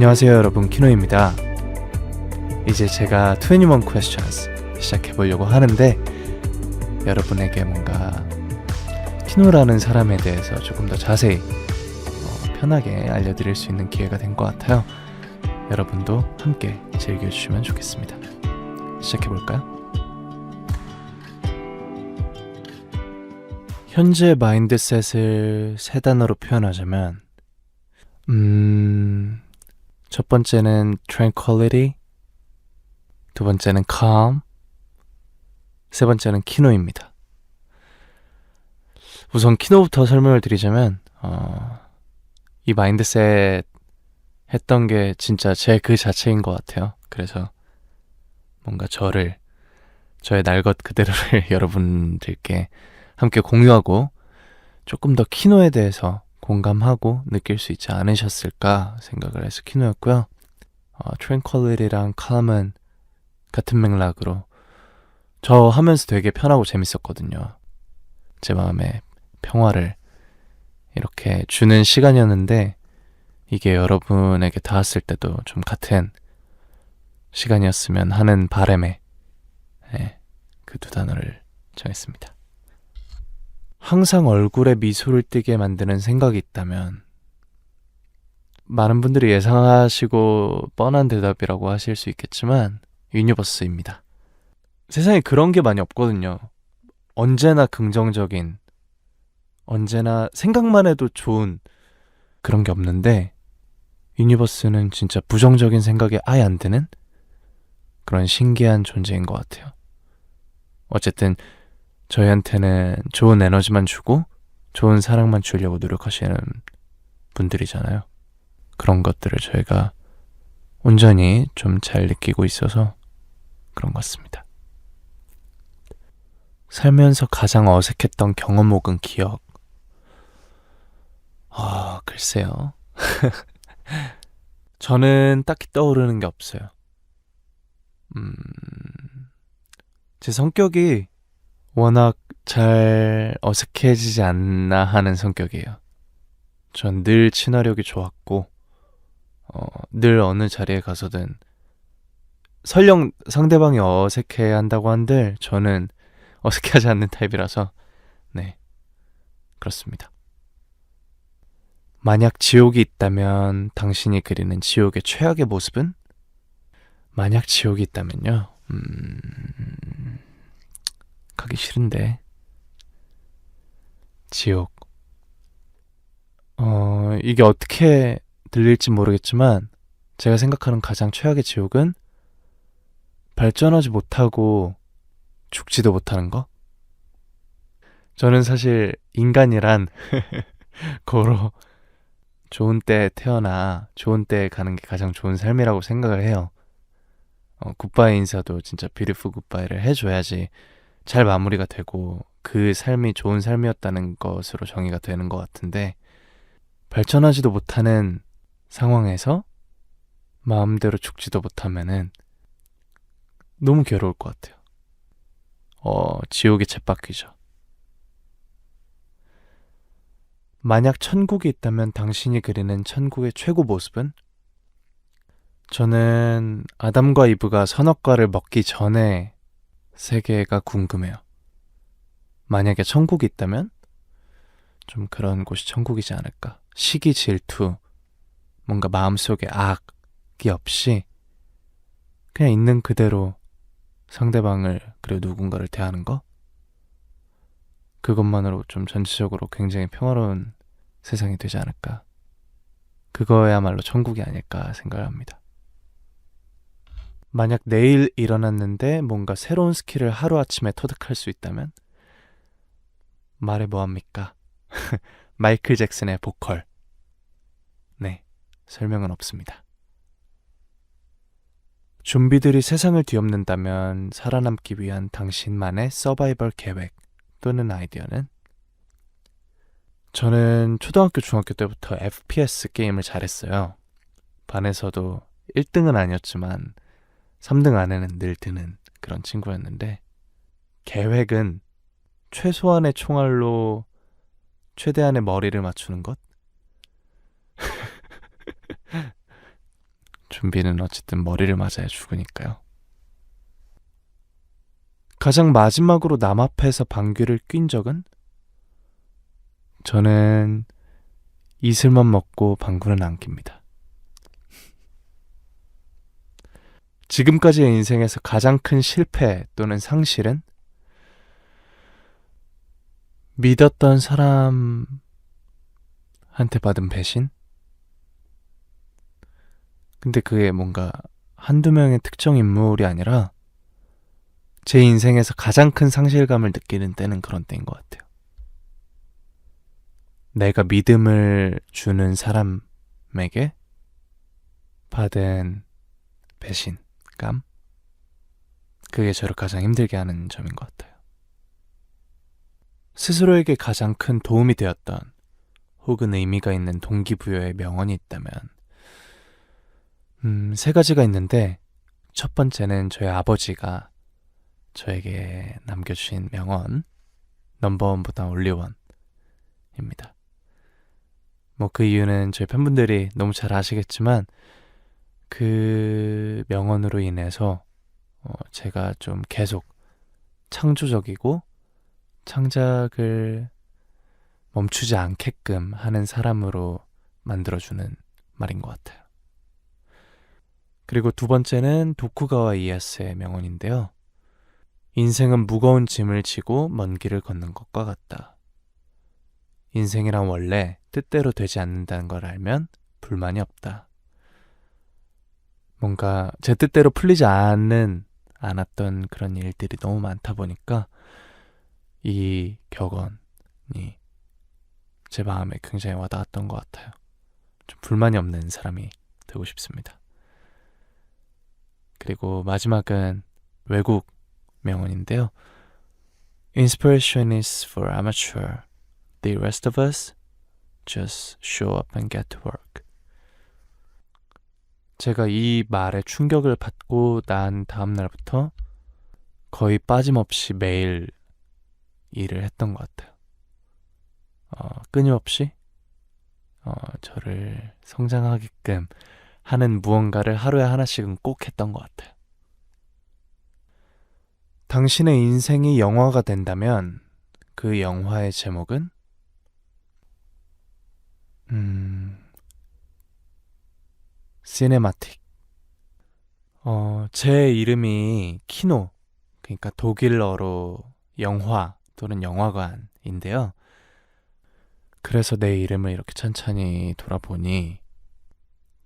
안녕하세요 여러분, 키노입니다. 이제 제가 21 Questions 시작해보려고 하는데 여러분에게 뭔가 키노라는 사람에 대해서 조금 더 자세히 편하게 알려드릴 수 있는 기회가 된 것 같아요. 여러분도 함께 즐겨주시면 좋겠습니다. 시작해볼까요? 현재 마인드셋을 세 단어로 표현하자면 첫 번째는 tranquility, 두 번째는 calm, 세 번째는 키노입니다. 우선 키노부터 설명을 드리자면 이 마인드셋 했던 게 진짜 제 그 자체인 것 같아요. 그래서 뭔가 저의 날 것 그대로를 여러분들께 함께 공유하고 조금 더 키노에 대해서 공감하고 느낄 수 있지 않으셨을까 생각을 해서 키노였고요. tranquility랑 calm은 같은 맥락으로 저 하면서 되게 편하고 재밌었거든요. 제 마음에 평화를 이렇게 주는 시간이었는데 이게 여러분에게 닿았을 때도 좀 같은 시간이었으면 하는 바람에 그 두 단어를 정했습니다. 항상 얼굴에 미소를 띠게 만드는 생각이 있다면 많은 분들이 예상하시고 뻔한 대답이라고 하실 수 있겠지만 유니버스입니다. 세상에 그런 게 많이 없거든요. 언제나 긍정적인, 언제나 생각만 해도 좋은 그런 게 없는데 유니버스는 진짜 부정적인 생각이 아예 안 드는 그런 신기한 존재인 것 같아요. 어쨌든 저희한테는 좋은 에너지만 주고 좋은 사랑만 주려고 노력하시는 분들이잖아요. 그런 것들을 저희가 온전히 좀 잘 느끼고 있어서 그런 것 같습니다. 살면서 가장 어색했던 경험 혹은 기억. 글쎄요. 저는 딱히 떠오르는 게 없어요. 제 성격이 워낙 잘 어색해지지 않나 하는 성격이에요. 전 늘 친화력이 좋았고 늘 어느 자리에 가서든 설령 상대방이 어색해 한다고 한들 저는 어색해하지 않는 타입이라서 네, 그렇습니다. 만약 지옥이 있다면 당신이 그리는 지옥의 최악의 모습은? 만약 지옥이 있다면요? 가기 싫은데. 지옥. 이게 어떻게 들릴지 모르겠지만 제가 생각하는 가장 최악의 지옥은 발전하지 못하고 죽지도 못하는 거? 저는 사실 인간이란 고로 좋은 때에 태어나 좋은 때에 가는 게 가장 좋은 삶이라고 생각을 해요. 굿바이 인사도 진짜 뷰티풀 굿바이를 해줘야지 잘 마무리가 되고 그 삶이 좋은 삶이었다는 것으로 정의가 되는 것 같은데 발전하지도 못하는 상황에서 마음대로 죽지도 못하면은 너무 괴로울 것 같아요. 지옥의 쳇바퀴죠. 만약 천국이 있다면 당신이 그리는 천국의 최고 모습은? 저는 아담과 이브가 선악과를 먹기 전에 세계가 궁금해요. 만약에 천국이 있다면 좀 그런 곳이 천국이지 않을까. 시기, 질투, 뭔가 마음속에 악이 없이 그냥 있는 그대로 상대방을 그리고 누군가를 대하는 거? 그것만으로 좀 전체적으로 굉장히 평화로운 세상이 되지 않을까. 그거야말로 천국이 아닐까 생각을 합니다. 만약 내일 일어났는데 뭔가 새로운 스킬을 하루아침에 터득할 수 있다면? 말해 뭐합니까? 마이클 잭슨의 보컬. 네, 설명은 없습니다. 좀비들이 세상을 뒤엎는다면 살아남기 위한 당신만의 서바이벌 계획 또는 아이디어는? 저는 초등학교, 중학교 때부터 FPS 게임을 잘했어요. 반에서도 1등은 아니었지만 3등 안에는 늘 드는 그런 친구였는데 계획은 최소한의 총알로 최대한의 머리를 맞추는 것? 좀비는 어쨌든 머리를 맞아야 죽으니까요. 가장 마지막으로 남 앞에서 방귀를 뀐 적은? 저는 이슬만 먹고 방구는 안 낍니다. 지금까지의 인생에서 가장 큰 실패 또는 상실은 믿었던 사람한테 받은 배신? 근데 그게 뭔가 한두 명의 특정 인물이 아니라 제 인생에서 가장 큰 상실감을 느끼는 때는 그런 때인 것 같아요. 내가 믿음을 주는 사람에게 받은 배신감? 그게 저를 가장 힘들게 하는 점인 것 같아요. 스스로에게 가장 큰 도움이 되었던 혹은 의미가 있는 동기부여의 명언이 있다면 세 가지가 있는데 첫 번째는 저희 아버지가 저에게 남겨주신 명언 넘버원보다 올리원입니다. 뭐 그 이유는 저희 팬분들이 너무 잘 아시겠지만 그 명언으로 인해서 제가 좀 계속 창조적이고 창작을 멈추지 않게끔 하는 사람으로 만들어주는 말인 것 같아요. 그리고 두 번째는 도쿠가와 이에야스의 명언인데요. 인생은 무거운 짐을 지고 먼 길을 걷는 것과 같다. 인생이란 원래 뜻대로 되지 않는다는 걸 알면 불만이 없다. 뭔가 제 뜻대로 풀리지 않았던 그런 일들이 너무 많다 보니까 이 격언이 제 마음에 굉장히 와닿았던 것 같아요. 좀 불만이 없는 사람이 되고 싶습니다. 그리고 마지막은 외국 명언인데요. Inspiration is for amateur. The rest of us just show up and get to work. 제가 이 말에 충격을 받고 난 다음 날부터 거의 빠짐없이 매일 일을 했던 것 같아요. 끊임없이 저를 성장하게끔 하는 무언가를 하루에 하나씩은 꼭 했던 것 같아요. 당신의 인생이 영화가 된다면 그 영화의 제목은? 시네마틱. 제 이름이 키노, 그러니까 독일어로 영화 또는 영화관인데요. 그래서 내 이름을 이렇게 천천히 돌아보니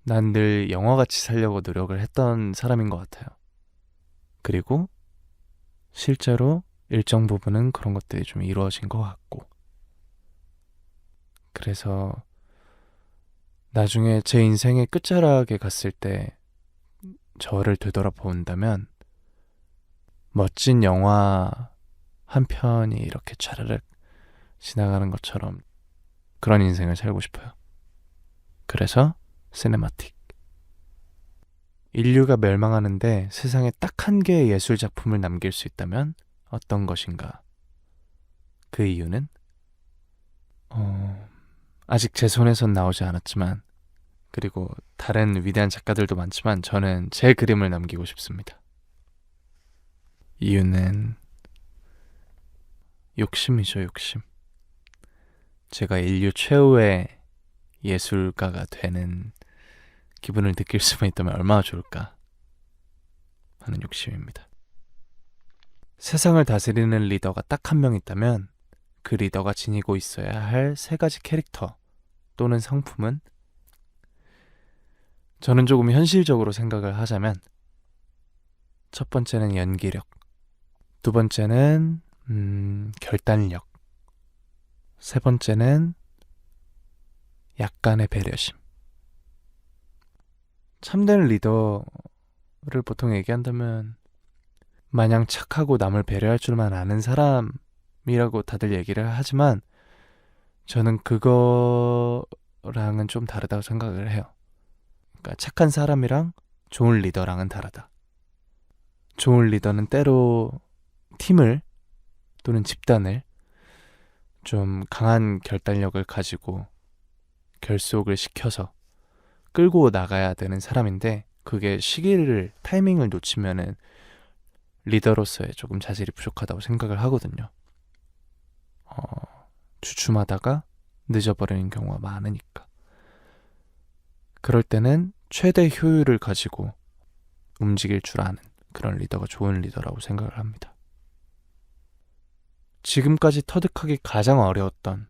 난 늘 영화같이 살려고 노력을 했던 사람인 것 같아요. 그리고 실제로 일정 부분은 그런 것들이 좀 이루어진 것 같고, 그래서 나중에 제 인생의 끝자락에 갔을 때 저를 되돌아본다면 멋진 영화 한 편이 이렇게 차르륵 지나가는 것처럼 그런 인생을 살고 싶어요. 그래서 시네마틱. 인류가 멸망하는데 세상에 딱 한 개의 예술 작품을 남길 수 있다면 어떤 것인가? 그 이유는 아직 제 손에선 나오지 않았지만, 그리고 다른 위대한 작가들도 많지만 저는 제 그림을 남기고 싶습니다. 이유는 욕심이죠, 욕심. 제가 인류 최후의 예술가가 되는 기분을 느낄 수만 있다면 얼마나 좋을까 하는 욕심입니다. 세상을 다스리는 리더가 딱 한 명 있다면 그 리더가 지니고 있어야 할 세 가지 캐릭터 또는 상품은, 저는 조금 현실적으로 생각을 하자면 첫 번째는 연기력, 두 번째는 결단력, 세 번째는 약간의 배려심. 참된 리더를 보통 얘기한다면 마냥 착하고 남을 배려할 줄만 아는 사람이라고 다들 얘기를 하지만 저는 그거랑은 좀 다르다고 생각을 해요. 그러니까 착한 사람이랑 좋은 리더랑은 다르다. 좋은 리더는 때로 팀을 또는 집단을 좀 강한 결단력을 가지고 결속을 시켜서 끌고 나가야 되는 사람인데, 그게 시기를, 타이밍을 놓치면은 리더로서의 조금 자질이 부족하다고 생각을 하거든요. 주춤하다가 늦어버리는 경우가 많으니까. 그럴 때는 최대 효율을 가지고 움직일 줄 아는 그런 리더가 좋은 리더라고 생각을 합니다. 지금까지 터득하기 가장 어려웠던,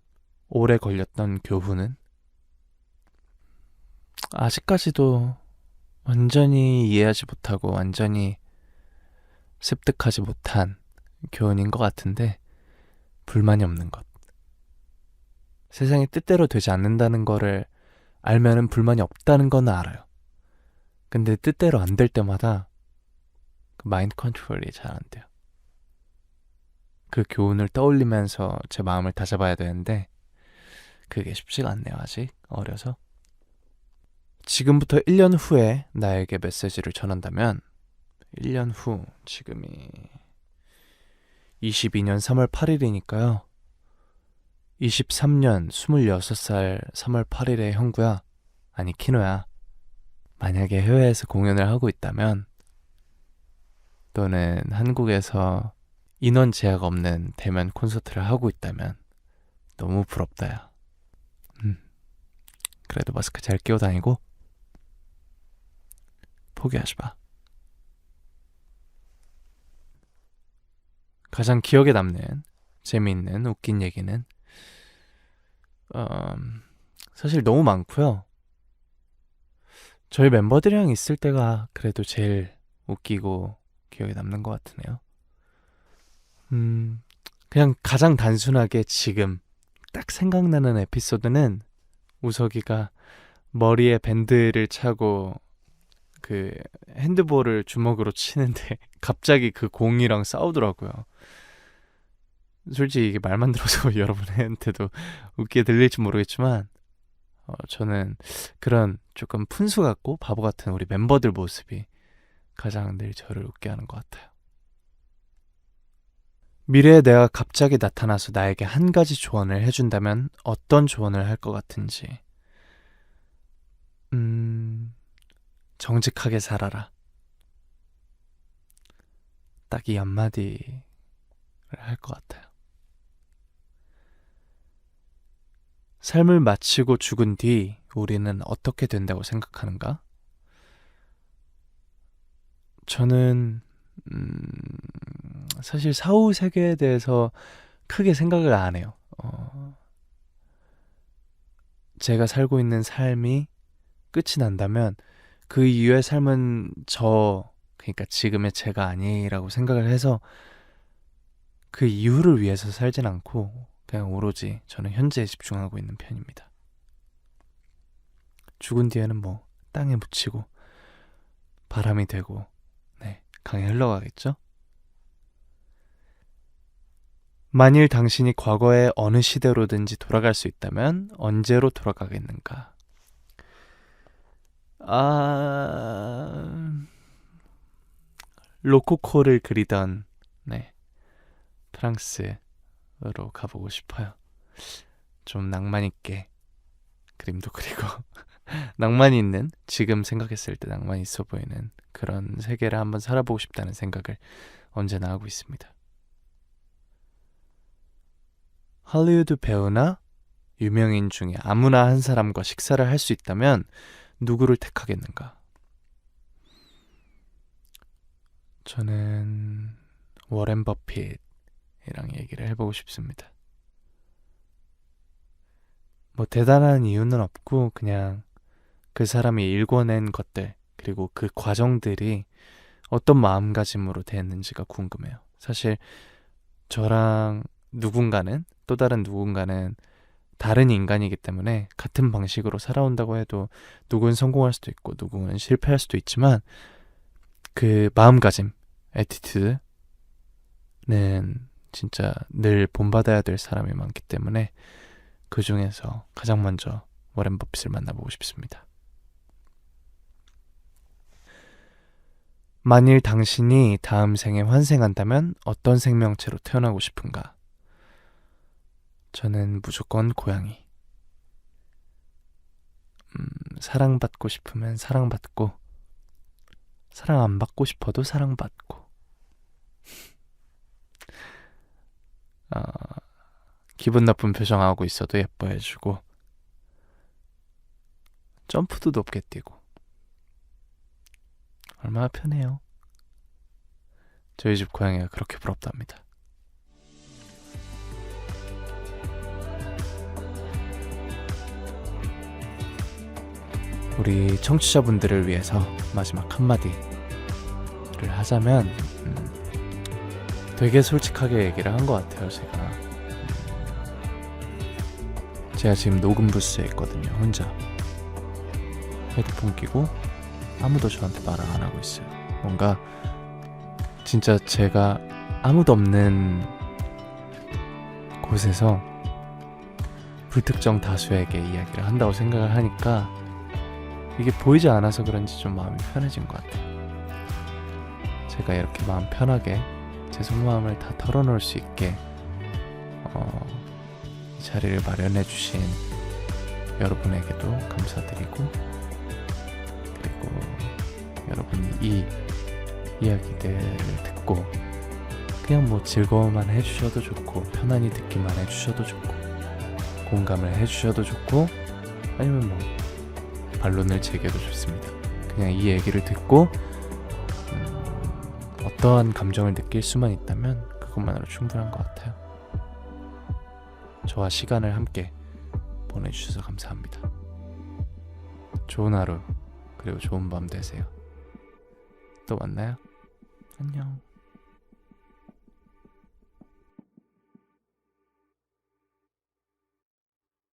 오래 걸렸던 교훈은 아직까지도 완전히 이해하지 못하고 완전히 습득하지 못한 교훈인 것 같은데, 불만이 없는 것. 세상이 뜻대로 되지 않는다는 거를 알면은 불만이 없다는 건 알아요. 근데 뜻대로 안 될 때마다 그 마인드 컨트롤이 잘 안 돼요. 그 교훈을 떠올리면서 제 마음을 다잡아야 되는데 그게 쉽지가 않네요. 아직 어려서. 지금부터 1년 후에 나에게 메시지를 전한다면, 1년 후, 지금이 22년 3월 8일이니까요. 23년 26살 3월 8일에 형구야, 아니 키노야, 만약에 해외에서 공연을 하고 있다면, 또는 한국에서 인원 제약 없는 대면 콘서트를 하고 있다면 너무 부럽다 야. 그래도 마스크 잘 끼고 다니고 포기하지 마. 가장 기억에 남는 재미있는 웃긴 얘기는 사실 너무 많고요. 저희 멤버들이랑 있을 때가 그래도 제일 웃기고 기억에 남는 것 같으네요. 그냥 가장 단순하게 지금 딱 생각나는 에피소드는, 우석이가 머리에 밴드를 차고 그 핸드볼을 주먹으로 치는데 갑자기 그 공이랑 싸우더라고요. 솔직히 이게 말만 들어서 여러분한테도 웃기게 들릴지 모르겠지만, 저는 그런 조금 푼수 같고 바보 같은 우리 멤버들 모습이 가장 늘 저를 웃게 하는 것 같아요. 미래에 내가 갑자기 나타나서 나에게 한 가지 조언을 해준다면 어떤 조언을 할 것 같은지. 정직하게 살아라. 딱 이 한마디를 할 것 같아요. 삶을 마치고 죽은 뒤 우리는 어떻게 된다고 생각하는가? 저는 사실 사후 세계에 대해서 크게 생각을 안 해요. 제가 살고 있는 삶이 끝이 난다면 그 이후의 삶은 그러니까 지금의 제가 아니라고 생각을 해서 그 이후를 위해서 살진 않고 그냥 오로지 저는 현재에 집중하고 있는 편입니다. 죽은 뒤에는 뭐 땅에 묻히고 바람이 되고 강에 흘러가겠죠? 만일 당신이 과거의 어느 시대로든지 돌아갈 수 있다면 언제로 돌아가겠는가? 로코코를 그리던 프랑스로 가보고 싶어요. 좀 낭만 있게 그림도 그리고 낭만이 있는, 지금 생각했을 때 낭만 있어 보이는 그런 세계를 한번 살아보고 싶다는 생각을 언제나 하고 있습니다. 할리우드 배우나 유명인 중에 아무나 한 사람과 식사를 할 수 있다면 누구를 택하겠는가? 저는 워렌 버핏이랑 얘기를 해보고 싶습니다. 뭐 대단한 이유는 없고 그냥 그 사람이 일궈낸 것들, 그리고 그 과정들이 어떤 마음가짐으로 됐는지가 궁금해요. 사실 저랑 누군가는, 또 다른 누군가는 다른 인간이기 때문에 같은 방식으로 살아온다고 해도 누군 성공할 수도 있고 누군은 실패할 수도 있지만, 그 마음가짐, 애티튜드는 진짜 늘 본받아야 될 사람이 많기 때문에 그 중에서 가장 먼저 워렌 버핏을 만나보고 싶습니다. 만일 당신이 다음 생에 환생한다면 어떤 생명체로 태어나고 싶은가? 저는 무조건 고양이. 사랑받고 싶으면 사랑받고, 사랑 안 받고 싶어도 사랑받고. 아, 기분 나쁜 표정하고 있어도 예뻐해주고, 점프도 높게 뛰고. 얼마나 편해요. 저희 집 고양이가 그렇게 부럽답니다. 우리 청취자분들을 위해서 마지막 한마디를 하자면, 되게 솔직하게 얘기를 한 것 같아요. 제가 지금 녹음 부스에 있거든요. 혼자 헤드폰 끼고 아무도 저한테 말을 안 하고 있어요. 뭔가 진짜 제가 아무도 없는 곳에서 불특정 다수에게 이야기를 한다고 생각을 하니까 이게 보이지 않아서 그런지 좀 마음이 편해진 것 같아요. 제가 이렇게 마음 편하게 제 속마음을 다 털어놓을 수 있게 이 자리를 마련해 주신 여러분에게도 감사드리고, 그리고 여러분이 이 이야기들을 듣고 그냥 뭐 즐거워만 해주셔도 좋고, 편안히 듣기만 해주셔도 좋고, 공감을 해주셔도 좋고, 아니면 뭐 반론을 제기해도 좋습니다. 그냥 이 얘기를 듣고 어떠한 감정을 느낄 수만 있다면 그것만으로 충분한 것 같아요. 저와 시간을 함께 보내주셔서 감사합니다. 좋은 하루, 그리고 좋은 밤 되세요. 또 만나요. 안녕.